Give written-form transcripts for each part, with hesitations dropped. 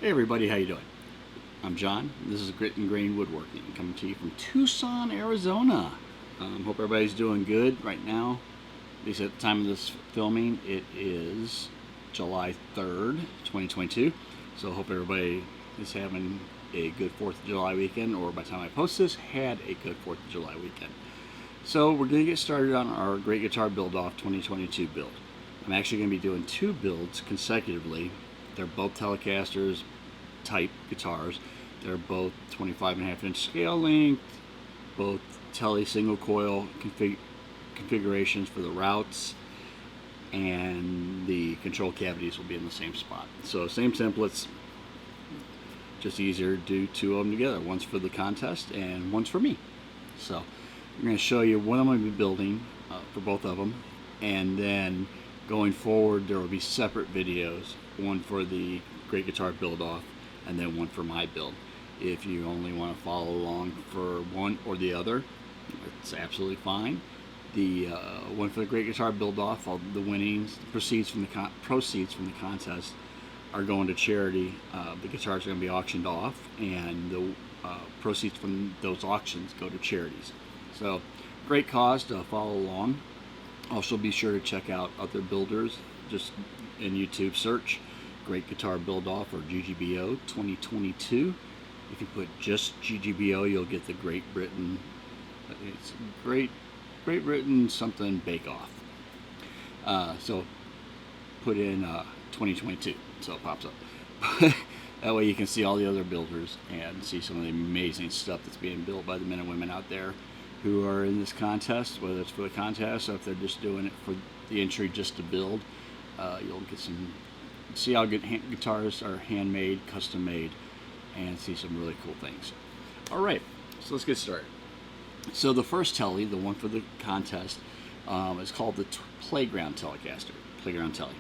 Hey everybody, how you doing? I'm John. This is Grit and Grain Woodworking, coming to you from Tucson, Arizona. Hope everybody's doing good right now. At least at the time of this filming, it is July 3rd, 2022. So hope everybody is having a good 4th of July weekend, or by the time I post this, had a good 4th of July weekend. So we're going to get started on our Great Guitar Build-Off 2022 build. I'm actually going to be doing 2 builds consecutively. They're both Telecasters type guitars. They're both 25.5-inch scale length, both Tele single coil configurations for the routes, and the control cavities will be in the same spot. So same templates, just easier to do 2 of them together. One's for the contest and one's for me. So I'm going to show you what I'm going to be building for both of them, and then going forward there will be separate videos, one for the Great Guitar Build-Off and then one for my build. If you only want to follow along for one or the other, it's absolutely fine. The one for the Great Guitar Build-Off, all the winnings, the proceeds from the contest are going to charity. The guitars are going to be auctioned off, and the proceeds from those auctions go to charities. So great cause to follow along. Also be sure to check out other builders. Just in YouTube search Great Guitar Build-Off or GGBO 2022. If you put just GGBO, you'll get the Great Britain. It's Great Britain something Bake Off. So put in 2022, so it pops up. That way you can see all the other builders and see some of the amazing stuff that's being built by the men and women out there who are in this contest, whether it's for the contest or if they're just doing it for the entry just to build. You'll get see how good guitars are handmade, custom made, and see some really cool things. Alright, so let's get started. So the first Tele, the one for the contest, is called the Playground Telecaster, Playground Tele.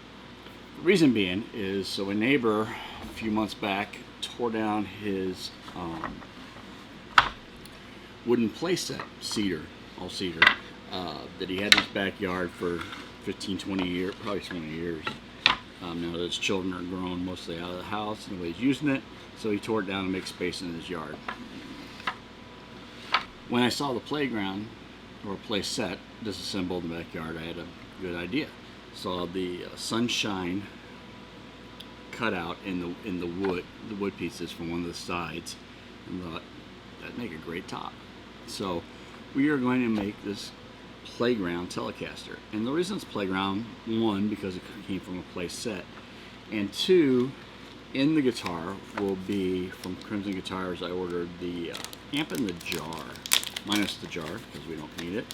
The reason being is, so a neighbor a few months back tore down his wooden playset, all cedar, that he had in his backyard for 15-20 years, probably 20 years. Now that his children are grown, mostly out of the house, and nobody's using it, so he tore it down to make space in his yard. When I saw the playground, or play set, disassembled in the backyard, I had a good idea. Saw the sunshine cut out in the wood pieces from one of the sides, and thought that'd make a great top. So we are going to make this Playground Telecaster, and the reason it's Playground, one, because it came from a play set, and two, in the guitar will be from Crimson Guitars. I ordered the amp in the jar, minus the jar because we don't need it,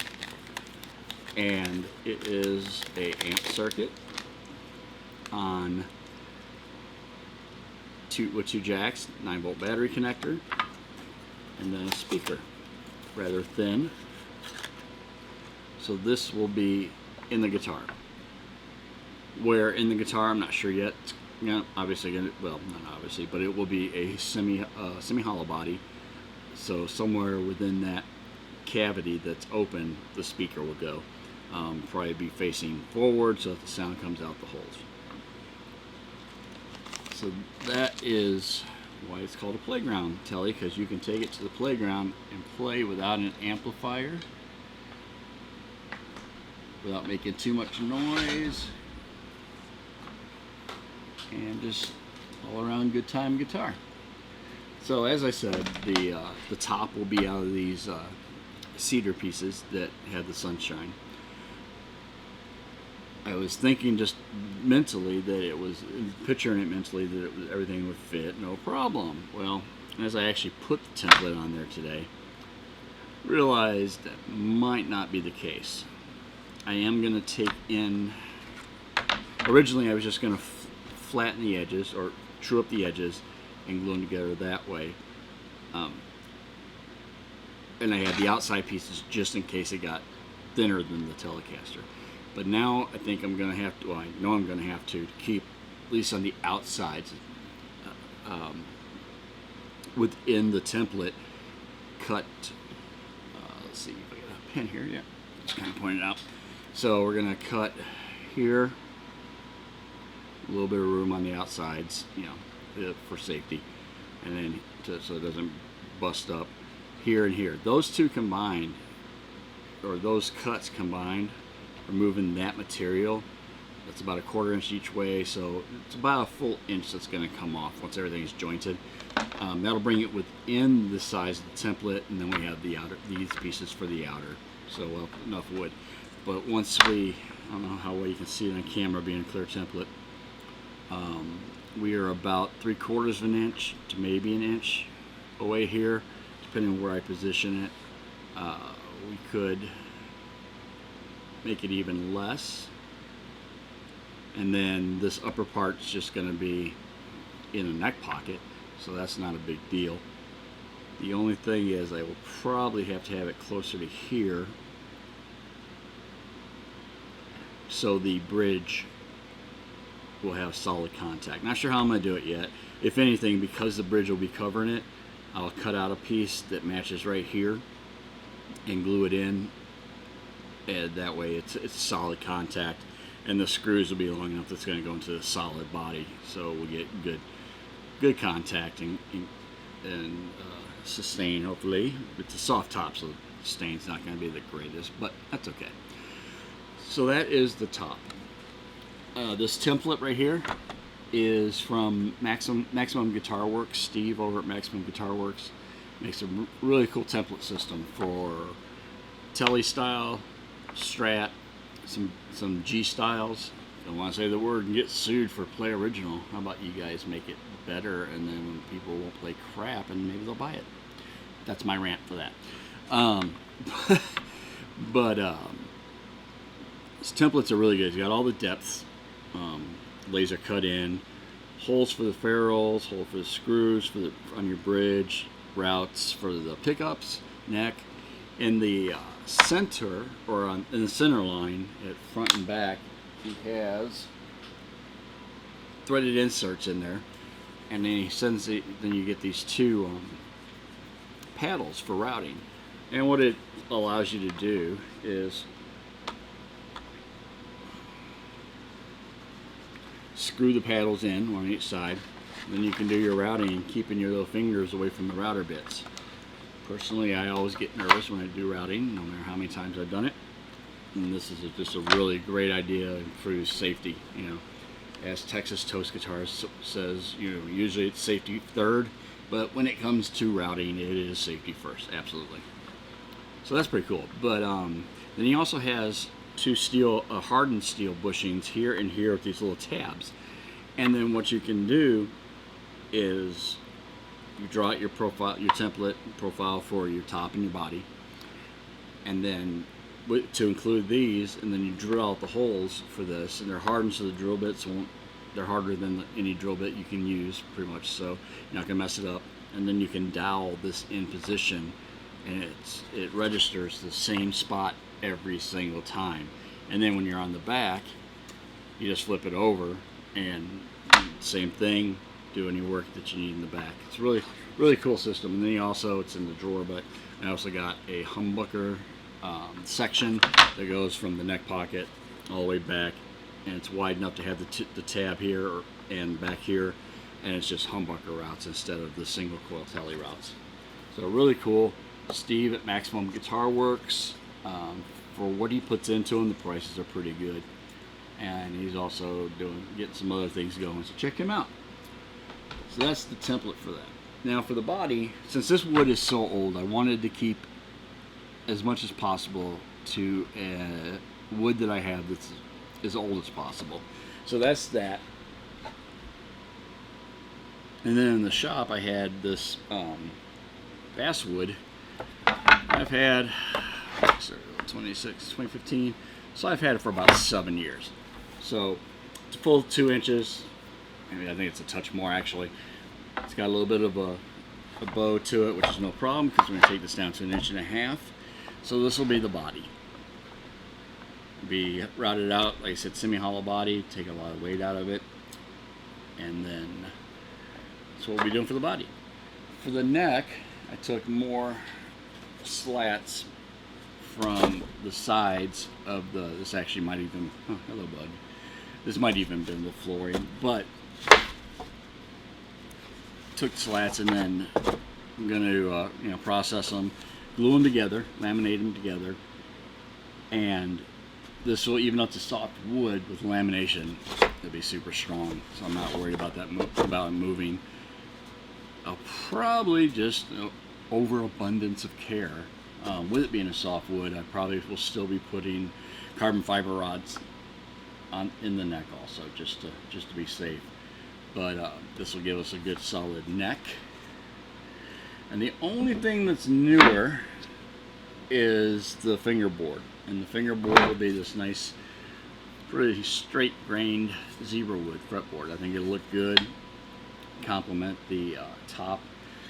and it is a amp circuit on with 2 jacks, 9-volt battery connector, and then a speaker, rather thin. So this will be in the guitar. Where in the guitar, I'm not sure yet. Obviously, well, not obviously, but it will be a semi-hollow body. So somewhere within that cavity that's open, the speaker will go. Probably be facing forward so that the sound comes out the holes. So that is why it's called a Playground Tele, because you can take it to the playground and play without an amplifier, without making too much noise, and just all around good time guitar. So as I said, the top will be out of these cedar pieces that had the sunshine. I was thinking just mentally that it was, picturing it mentally, that everything would fit, no problem. Well, as I actually put the template on there today, realized that might not be the case. I am going to take in, originally I was just going to flatten the edges, or true up the edges, and glue them together that way. And I had the outside pieces just in case it got thinner than the Telecaster. But now I think I'm going to have to, well, I know I'm going to have to keep, at least on the outsides, within the template, cut, let's see if I got a pen here, yeah, just kind of point it out. So we're going to cut here, a little bit of room on the outsides, you know, for safety, and then so it doesn't bust up here and here. Those two combined, or those cuts combined, removing that material, that's about a 1/4 inch each way, so it's about a full inch that's going to come off once everything is jointed. That'll bring it within the size of the template, and then we have the outer, these pieces for the outer. So enough wood. But once I don't know how well you can see it on camera being a clear template, we are about 3/4 of an inch to maybe an inch away here, depending on where I position it. We could make it even less, and then this upper part's just going to be in a neck pocket, so that's not a big deal. The only thing is I will probably have to have it closer to here so the bridge will have solid contact. Not sure how I'm going to do it yet. If anything, because the bridge will be covering it, I'll cut out a piece that matches right here and glue it in, and that way it's solid contact, and the screws will be long enough that's going to go into the solid body, so we'll get good contact and sustain, hopefully. It's a soft top, so the stain's not going to be the greatest, but that's okay. So that is the top. This template right here is from Maximum Guitar Works. Steve over at Maximum Guitar Works makes a really cool template system for Tele style, Strat, some G styles. Don't want to say the word and get sued for play original. How about you guys make it better, and then when people won't play crap, and maybe they'll buy it. That's my rant for that. This templates are really good. It's got all the depths, laser cut in, holes for the ferrules, hole for the screws on your bridge, routes for the pickups, neck. In the center, or in the center line at front and back, he has threaded inserts in there, and then then you get these two paddles for routing. And what it allows you to do is screw the paddles in on each side, then you can do your routing, keeping your little fingers away from the router bits. Personally, I always get nervous when I do routing, no matter how many times I've done it. And this is just a really great idea, improves safety. You know, as Texas Toast Guitars says, you know, usually it's safety third, but when it comes to routing, it is safety first, absolutely. So that's pretty cool. But then he also has two hardened steel bushings here and here with these little tabs. And then what you can do is you draw out your template profile for your top and your body, and then to include these, and then you drill out the holes for this, and they're hardened so the drill bits they're harder than any drill bit you can use, pretty much, so you're not gonna mess it up. And then you can dowel this in position, and it registers the same spot every single time. And then when you're on the back, you just flip it over, and same thing, do any work that you need in the back. It's really, really cool system. And then it's in the drawer, but I also got a humbucker section that goes from the neck pocket all the way back, and it's wide enough to have the tab here and back here, and it's just humbucker routes instead of the single coil tele routes. So really cool. Steve at Maximum Guitar Works, for what he puts into them, the prices are pretty good, and he's also getting some other things going, so check him out. So that's the template for that. Now for the body, since this wood is so old, I wanted to keep as much as possible to wood that I have that's as old as possible. So that's that. And then in the shop I had this basswood I've had 2015, so I've had it for about 7 years. So it's a full 2 inches. I think it's a touch more actually. It's got a little bit of a bow to it, which is no problem because we're going to take this down to 1.5 inches. So this will be the body. Be routed out, like I said, semi-hollow body, take a lot of weight out of it, and then that's what we'll be doing for the body. For the neck, I took more slats from the sides of this actually might even, hello bud, this might even been the flooring, but took slats and then I'm going to you know, process them, glue them together, laminate them together, and this will, even though it's a soft wood with lamination, it'll be super strong. So I'm not worried about that about it moving. I'll probably just overabundance of care. With it being a soft wood, I probably will still be putting carbon fiber rods in the neck also, just to be safe. But this will give us a good solid neck. And the only thing that's newer is the fingerboard. And the fingerboard will be this nice, pretty straight grained zebra wood fretboard. I think it'll look good, complement the top.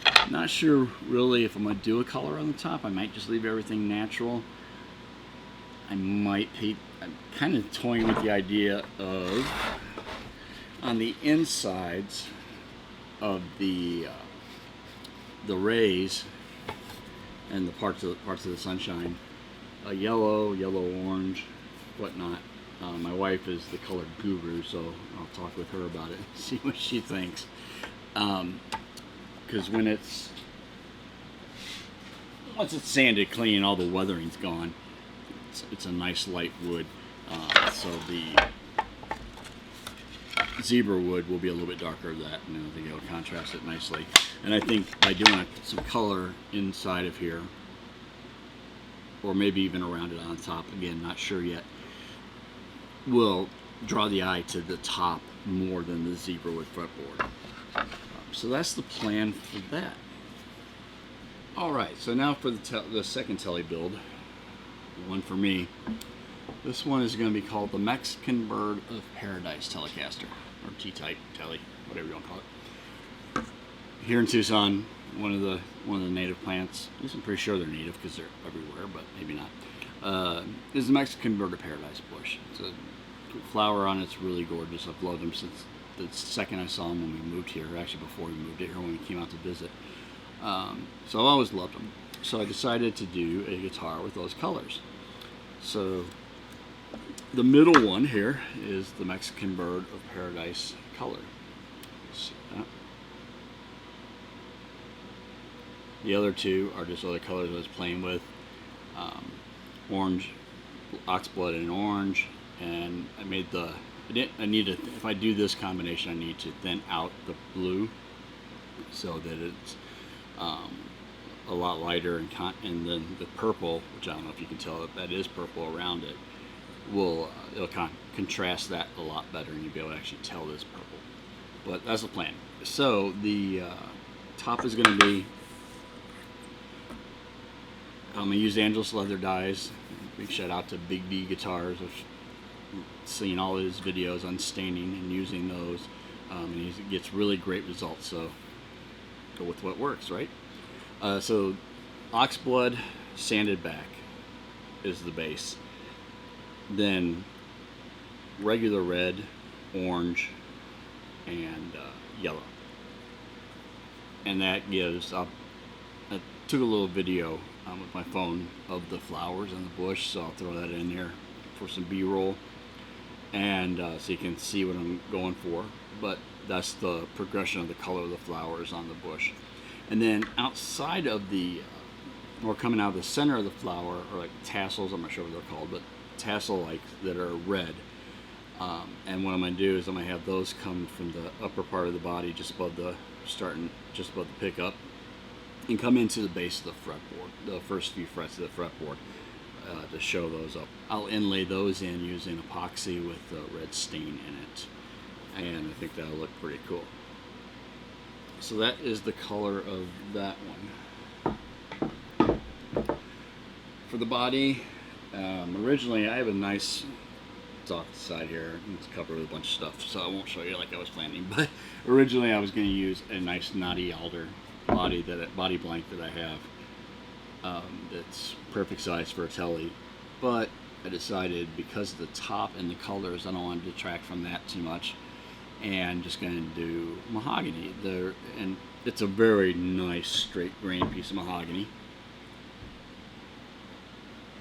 I'm not sure really if I'm going to do a color on the top. I might just leave everything natural. I'm kind of toying with the idea of, on the insides of the rays and the parts of the sunshine, a yellow, orange, whatnot. My wife is the color guru, so I'll talk with her about it and see what she thinks. Because once it's sanded clean, all the weathering's gone. It's a nice light wood. So the zebra wood will be a little bit darker than that, and I think it'll contrast it nicely. And I think by doing some color inside of here, or maybe even around it on top, again, not sure yet, will draw the eye to the top more than the zebra wood fretboard. So that's the plan for that. Alright, so now for the second telly build, the one for me. This one is going to be called the Mexican Bird of Paradise Telecaster, or T-type telly, whatever you want to call it. Here in Tucson, one of the native plants, at least I'm pretty sure they're native because they're everywhere, but maybe not, is the Mexican Bird of Paradise bush. It's a flower on it's really gorgeous. I've loved them since the second I saw them when we moved here, actually before we moved here when we came out to visit. So I've always loved them. So I decided to do a guitar with those colors. So the middle one here is the Mexican Bird of Paradise color. See that? The other two are just other colors I was playing with. Orange, oxblood and orange, and I made if I do this combination, I need to thin out the blue so that it's a lot lighter, and then the purple, which I don't know if you can tell that is purple around it, it'll contrast that a lot better, and you'll be able to actually tell this purple. But that's the plan. So the top is going to be, I'm going to use Angelus leather dyes. Big shout out to Big D Guitars. I've seen all his videos on staining and using those, and he gets really great results. So go with what works, right? So oxblood sanded back is the base. Then regular red, orange, and yellow. And that gives, I took a little video with my phone of the flowers in the bush, so I'll throw that in there for some B-roll, and so you can see what I'm going for. But that's the progression of the color of the flowers on the bush. And then outside of the, or coming out of the center of the flower, or like tassels, I'm not sure what they're called, but tassel-like that are red. And what I'm going to do is I'm going to have those come from the upper part of the body, just above the pickup, and come into the base of the fretboard, the first few frets of the fretboard, to show those up. I'll inlay those in using epoxy with red stain in it, and I think that'll look pretty cool. So that is the color of that one. For the body, originally I have a nice, it's off the side here, it's covered with a bunch of stuff, so I won't show you like I was planning, but originally I was going to use a nice knotty alder body blank that I have, that's perfect size for a telly, but I decided because of the top and the colors, I don't want to detract from that too much, and just going to do mahogany there. And it's a very nice straight grain piece of mahogany,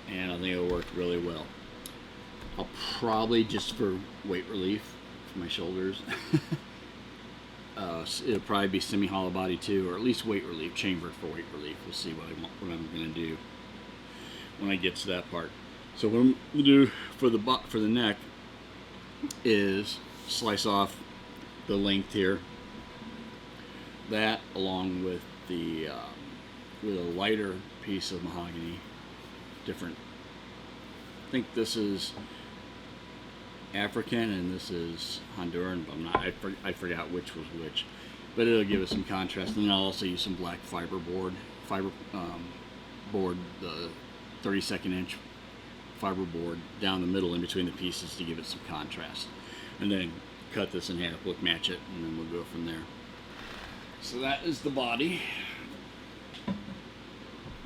and I think it'll work really well. I'll probably, just for weight relief for my shoulders, It'll probably be semi-hollow body too, or at least weight relief, chambered for weight relief. We'll see what I'm going to do when I get to that part. So what I'm going to do for the neck is slice off the length here. That, along with with a lighter piece of mahogany, different. I think this is African and this is Honduran, but I forgot which was which. But it'll give us some contrast, and then I'll also use some black fiber board, the 32nd inch fiber board down the middle in between the pieces to give it some contrast, and then cut this in half, match it, and then we'll go from there. So that is the body,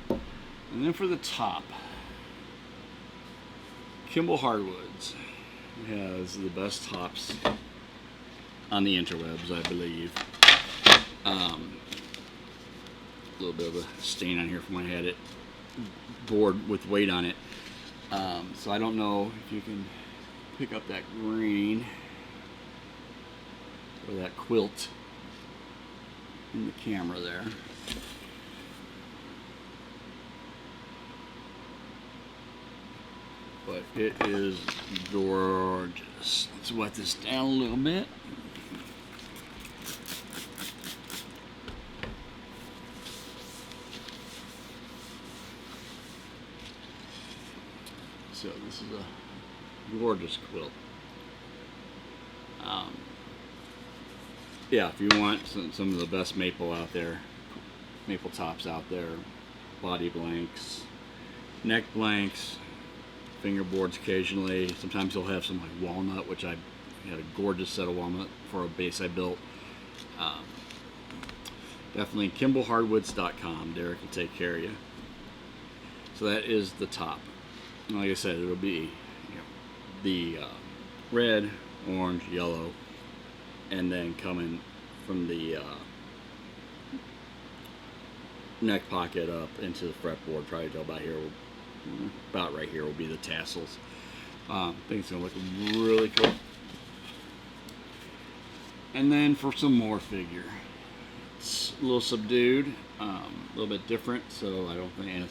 and then for the top, Kimball Hardwoods has the best tops on the interwebs, I believe. A little bit of a stain on here from when I had it board with weight on it. So I don't know if you can pick up that green or that quilt in the camera there. But it is gorgeous. Let's wet this down a little bit. So this is a gorgeous quilt. Yeah, if you want some of the best maple out there, maple tops out there, body blanks, neck blanks, fingerboards occasionally. Sometimes you'll have some like walnut, which I had a gorgeous set of walnut for a base I built. Definitely KimballHardwoods.com. Derek will take care of you. So that is the top. Like I said, it'll be the red, orange, yellow, and then coming from the neck pocket up into the fretboard, probably till about right here will be the tassels. I think it's going to look really cool. And then for some more figure, it's a little subdued, a little bit different, so I don't think, and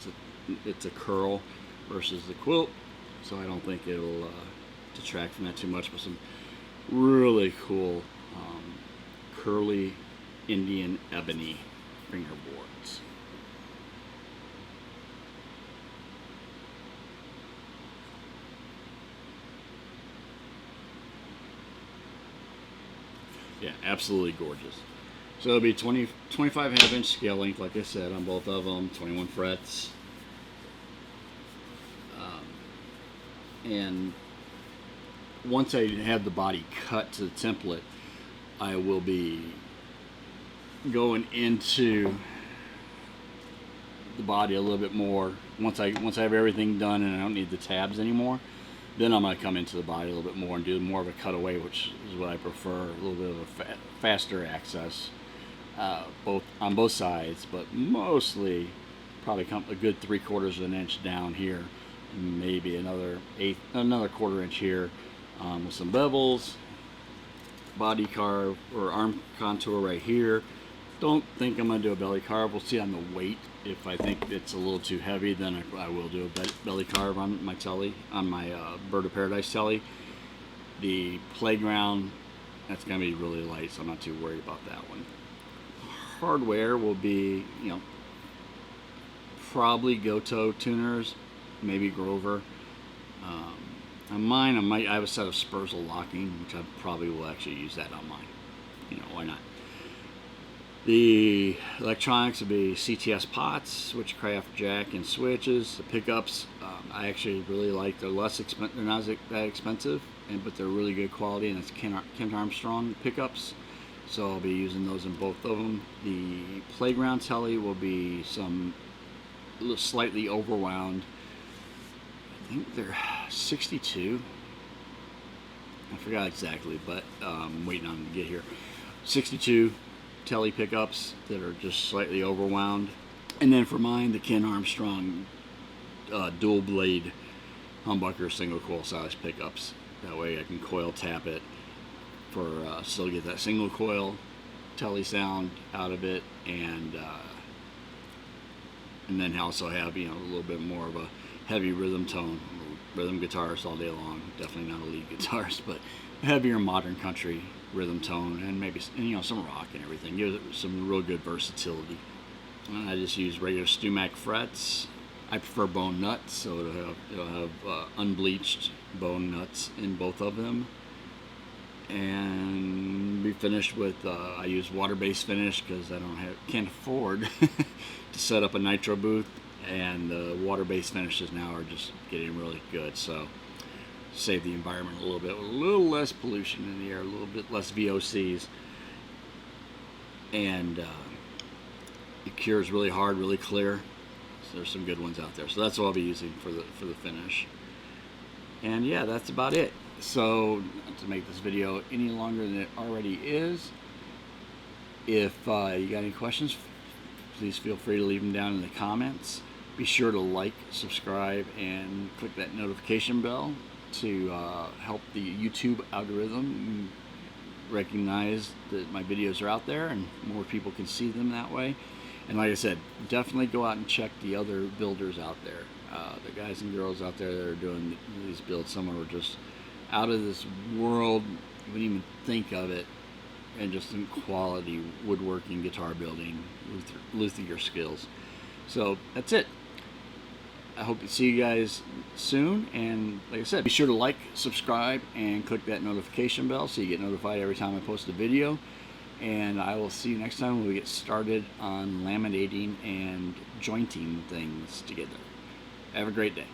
it's a curl versus the quilt, so I don't think it'll detract from that too much. But some really cool curly Indian ebony fingerboards. Yeah, absolutely gorgeous. So it'll be 25 half-inch scale length, like I said, on both of them, 21 frets. And once I have the body cut to the template, I will be going into the body a little bit more. Once I have everything done and I don't need the tabs anymore, then I'm going to come into the body a little bit more and do more of a cutaway, which is what I prefer, a little bit of a faster access, on both sides, but mostly probably come a good 3/4 of an inch down here, maybe another quarter inch here, with some bevels, body carve or arm contour right here. Don't think I'm going to do a belly carve. We'll see on the weight. If I think it's a little too heavy, then I will do a belly carve on my telly, on my Bird of Paradise telly. The playground, that's going to be really light, so I'm not too worried about that one. Hardware will be, probably Goto tuners, maybe Grover. On mine, I have a set of Spurzle locking, which I probably will actually use that on mine. Why not? The electronics will be CTS pots, Switchcraft jack and switches. The pickups, I actually really like. They're they're not that expensive, but they're really good quality, and it's Kent Armstrong pickups. So I'll be using those in both of them. The playground telly will be slightly overwound. I think they're 62. I forgot exactly, but I'm waiting on them to get here. 62 telly pickups that are just slightly overwound. And then for mine, the Ken Armstrong dual blade humbucker single coil size pickups. That way I can coil tap it for still get that single coil telly sound out of it, and then also have, you know, a little bit more of a heavy rhythm tone. Rhythm guitarist all day long, definitely not a lead guitarist, but heavier modern country rhythm tone, and maybe, you know, some rock and everything. Gives it some real good versatility. And I just use regular Stumac frets. I prefer bone nuts, so it'll have unbleached bone nuts in both of them. And we finished with I use water-based finish because I can't afford to set up a nitro booth, and the water-based finishes now are just getting really good. So save the environment a little bit, with a little less pollution in the air, a little bit less VOCs, and it cures really hard, really clear. So there's some good ones out there. So that's what I'll be using for the finish. And yeah, that's about it. So, not to make this video any longer than it already is, if you got any questions, please feel free to leave them down in the comments. Be sure to like, subscribe, and click that notification bell to help the YouTube algorithm recognize that my videos are out there and more people can see them that way. And like I said, definitely go out and check the other builders out there. The guys and girls out there that are doing these builds, some are just out of this world. You wouldn't even think of it. And just in quality woodworking, guitar building, luthier skills. So that's it. I hope to see you guys soon. And like I said, be sure to like, subscribe, and click that notification bell so you get notified every time I post a video. And I will see you next time when we get started on laminating and jointing things together. Have a great day.